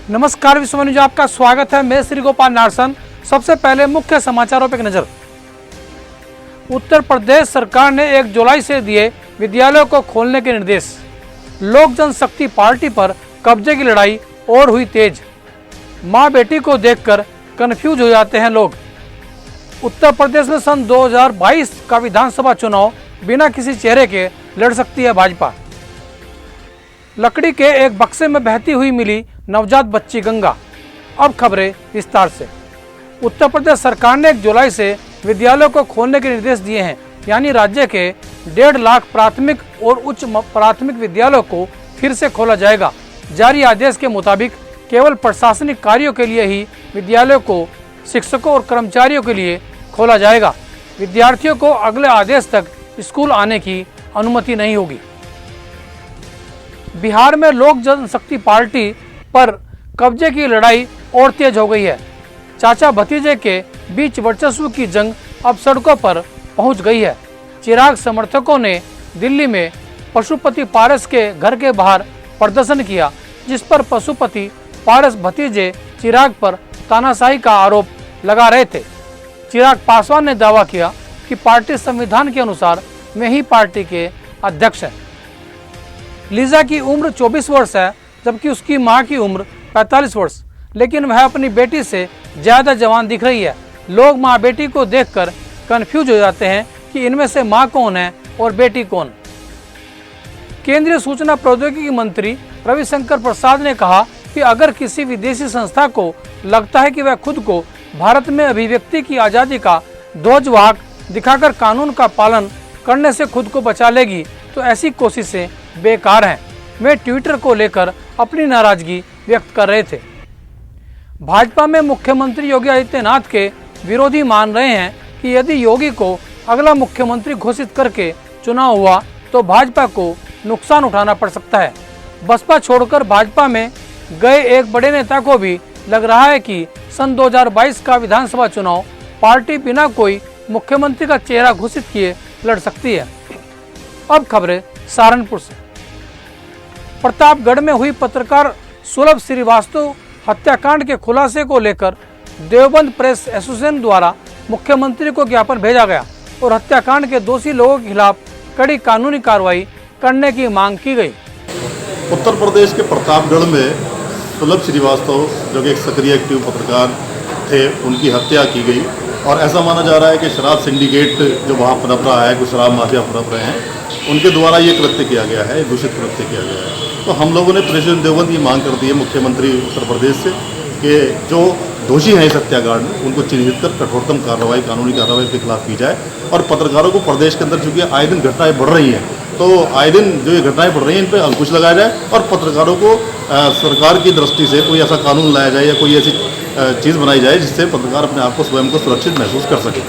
नमस्कार, विश्व न्यूज आपका स्वागत है। मैं श्री गोपाल नारसन। सबसे पहले मुख्य समाचारों पर एक नजर। उत्तर प्रदेश सरकार ने 1 जुलाई से दिए विद्यालयों को खोलने के निर्देश। लोक जनशक्ति पार्टी पर कब्जे की लड़ाई और हुई तेज। मां बेटी को देखकर कंफ्यूज हो जाते हैं लोग। उत्तर प्रदेश में सन 2022 का विधानसभा चुनाव बिना किसी चेहरे के लड़ सकती है भाजपा। लकड़ी के एक बक्से में बहती हुई मिली नवजात बच्ची गंगा। अब खबरें विस्तार से। उत्तर प्रदेश सरकार ने 1 जुलाई से विद्यालयों को खोलने के निर्देश दिए हैं, यानी राज्य के 1.5 लाख प्राथमिक और उच्च प्राथमिक विद्यालयों को फिर से खोला जाएगा। जारी आदेश के मुताबिक केवल प्रशासनिक कार्यों के लिए ही विद्यालयों को शिक्षकों और कर्मचारियों के लिए खोला जाएगा। विद्यार्थियों को अगले आदेश तक स्कूल आने की अनुमति नहीं होगी। बिहार में लोक जनशक्ति पार्टी पर कब्जे की लड़ाई और तेज हो गई है। चाचा भतीजे के बीच वर्चस्व की जंग अब सड़कों पर पहुंच गई है। चिराग समर्थकों ने दिल्ली में पशुपति पारस के घर के बाहर प्रदर्शन किया, जिस पर पशुपति पारस भतीजे चिराग पर तानाशाही का आरोप लगा रहे थे। चिराग पासवान ने दावा किया कि पार्टी संविधान के अनुसार में ही पार्टी के अध्यक्ष है। लीजा की उम्र 24 वर्ष है, जबकि उसकी मां की उम्र 45 वर्ष, लेकिन वह अपनी बेटी से ज्यादा जवान दिख रही है। लोग मां बेटी को देखकर कंफ्यूज हो जाते हैं कि इनमें से मां कौन है और बेटी कौन। केंद्रीय सूचना प्रौद्योगिकी मंत्री रविशंकर प्रसाद ने कहा कि अगर किसी विदेशी संस्था को लगता है कि वह खुद को भारत में अभिव्यक्ति की आजादी का ध्वजवाहक दिखाकर कानून का पालन करने से खुद को बचा लेगी, तो ऐसी कोशिशें बेकार हैं। वे ट्विटर को लेकर अपनी नाराजगी व्यक्त कर रहे थे। भाजपा में मुख्यमंत्री योगी आदित्यनाथ के विरोधी मान रहे हैं कि यदि योगी को अगला मुख्यमंत्री घोषित करके चुनाव हुआ तो भाजपा को नुकसान उठाना पड़ सकता है। बसपा छोड़कर भाजपा में गए एक बड़े नेता को भी लग रहा है कि सन 2022 का विधानसभा चुनाव पार्टी बिना कोई मुख्यमंत्री का चेहरा घोषित किए लड़ सकती है। अब खबरें सहारनपुर से। प्रतापगढ़ में हुई पत्रकार सुलभ श्रीवास्तव हत्याकांड के खुलासे को लेकर देवबंद प्रेस एसोसिएशन द्वारा मुख्यमंत्री को ज्ञापन भेजा गया और हत्याकांड के दोषी लोगों के खिलाफ कड़ी कानूनी कार्रवाई करने की मांग की गई। उत्तर प्रदेश के प्रतापगढ़ में सुलभ श्रीवास्तव, जो कि एक सक्रिय एक्टिव पत्रकार थे, उनकी हत्या की गई और ऐसा माना जा रहा है कि शराब सिंडिकेट जो वहाँ पनप रहा है, कुछ शराब माफिया पनप रहे हैं, उनके द्वारा ये कृत्य किया गया है, दूषित कृत्य किया गया है। तो हम लोगों ने प्रेसिडेंट देवबंद ये मांग कर दी है मुख्यमंत्री उत्तर प्रदेश से कि जो दोषी हैं इस हत्याकांड में, उनको चिन्हित कर कठोरतम कार्रवाई, कानूनी कार्रवाई के खिलाफ की जाए। और पत्रकारों को प्रदेश के अंदर चूँकि आए दिन घटनाएं बढ़ रही हैं, तो आए दिन जो ये घटनाएं बढ़ रही हैं इन पर अंकुश लगाया जाए और पत्रकारों को सरकार की दृष्टि से कोई ऐसा कानून लाया जाए या कोई ऐसी चीज़ बनाई जाए जिससे पत्रकार अपने आप को स्वयं को सुरक्षित महसूस कर सके।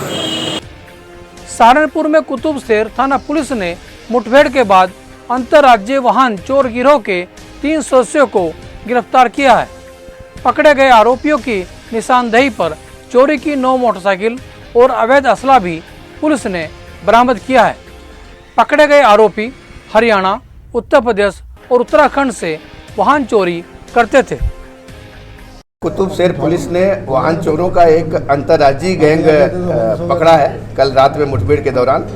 सहारनपुर में कुतुबशेर थाना पुलिस ने मुठभेड़ के बाद अंतर्राज्यीय वाहन चोर गिरोह के 3 सदस्यों को गिरफ्तार किया है। पकड़े गए आरोपियों की निशानदेही पर चोरी की 9 मोटरसाइकिल और अवैध असला भी पुलिस ने बरामद किया है। पकड़े गए आरोपी हरियाणा, उत्तर प्रदेश और उत्तराखंड से वाहन चोरी करते थे। कुतुबशेर पुलिस ने वाहन चोरों का एक अंतर्राज्यीय गैंग पकड़ा है। कल रात में मुठभेड़ के दौरान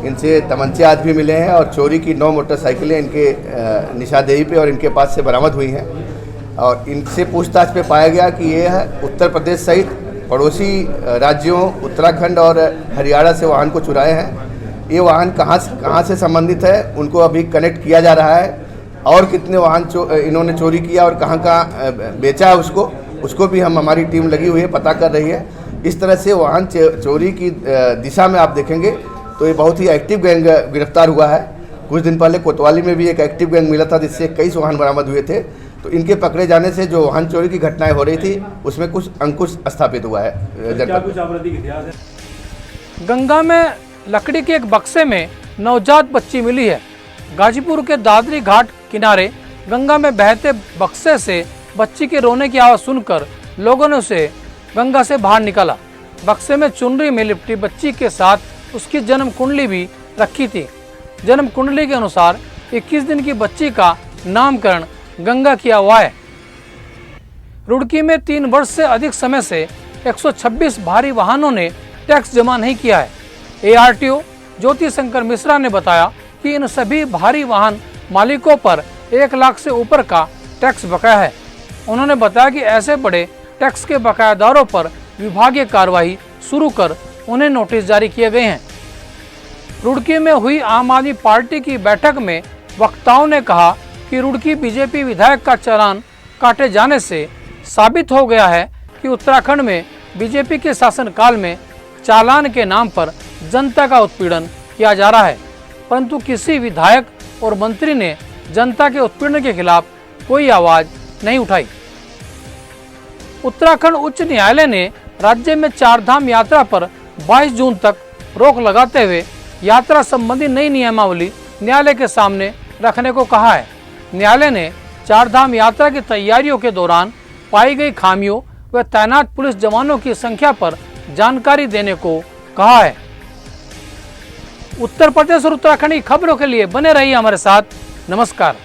इनसे तमंचे आदि भी मिले हैं और चोरी की 9 मोटरसाइकिलें इनके निशानदेही पे और इनके पास से बरामद हुई हैं। और इनसे पूछताछ पे पाया गया कि ये उत्तर प्रदेश सहित पड़ोसी राज्यों उत्तराखंड और हरियाणा से वाहन को चुराए हैं। ये वाहन कहाँ से संबंधित है, उनको अभी कनेक्ट किया जा रहा है और कितने वाहन इन्होंने चोरी किया और कहाँ बेचा है उसको भी हमारी टीम लगी हुई है, पता कर रही है। इस तरह से वाहन चोरी की दिशा में आप देखेंगे तो ये बहुत ही एक्टिव गैंग गिरफ्तार हुआ है। कुछ दिन पहले कोतवाली में भी एक एक्टिव गैंग मिला था जिससे 21 वाहन बरामद हुए थे। तो इनके पकड़े जाने से जो वाहन चोरी की घटनाएं हो रही थी उसमें कुछ अंकुश स्थापित हुआ है। गंगा में लकड़ी के एक बक्से में नवजात बच्ची मिली है। गाजीपुर के दादरी घाट किनारे गंगा में बहते बक्से से बच्ची के रोने की आवाज़ सुनकर लोगों ने उसे गंगा से बाहर निकाला। बक्से में चुनरी में लिपटी बच्ची के साथ उसकी जन्म कुंडली भी रखी थी। जन्म कुंडली के अनुसार 21 दिन की बच्ची का नामकरण गंगा किया हुआ है। रुड़की में 3 वर्ष से अधिक समय से 126 भारी वाहनों ने टैक्स जमा नहीं किया है। ARTO ज्योति शंकर मिश्रा ने बताया कि इन सभी भारी वाहन मालिकों पर 1 लाख से ऊपर का टैक्स बकाया है। उन्होंने बताया कि ऐसे बड़े टैक्स के बकायादारों पर विभागीय कार्रवाई शुरू कर उन्हें नोटिस जारी किए गए हैं। रुड़की में हुई आम आदमी पार्टी की बैठक में वक्ताओं ने कहा कि रुड़की बीजेपी विधायक का चालान काटे जाने से साबित हो गया है कि उत्तराखंड में बीजेपी के शासनकाल में चालान के नाम पर जनता का उत्पीड़न किया जा रहा है, परंतु किसी विधायक और मंत्री ने जनता के उत्पीड़न के खिलाफ कोई आवाज नहीं उठाई। उत्तराखंड उच्च न्यायालय ने राज्य में 4 धाम यात्रा पर 22 जून तक रोक लगाते हुए यात्रा संबंधी नई नियमावली न्यायालय के सामने रखने को कहा है। न्यायालय ने 4 धाम यात्रा की तैयारियों के दौरान पाई गई खामियों व तैनात पुलिस जवानों की संख्या पर जानकारी देने को कहा है। उत्तर प्रदेश और उत्तराखंड की खबरों के लिए बने रहिए हमारे साथ। नमस्कार।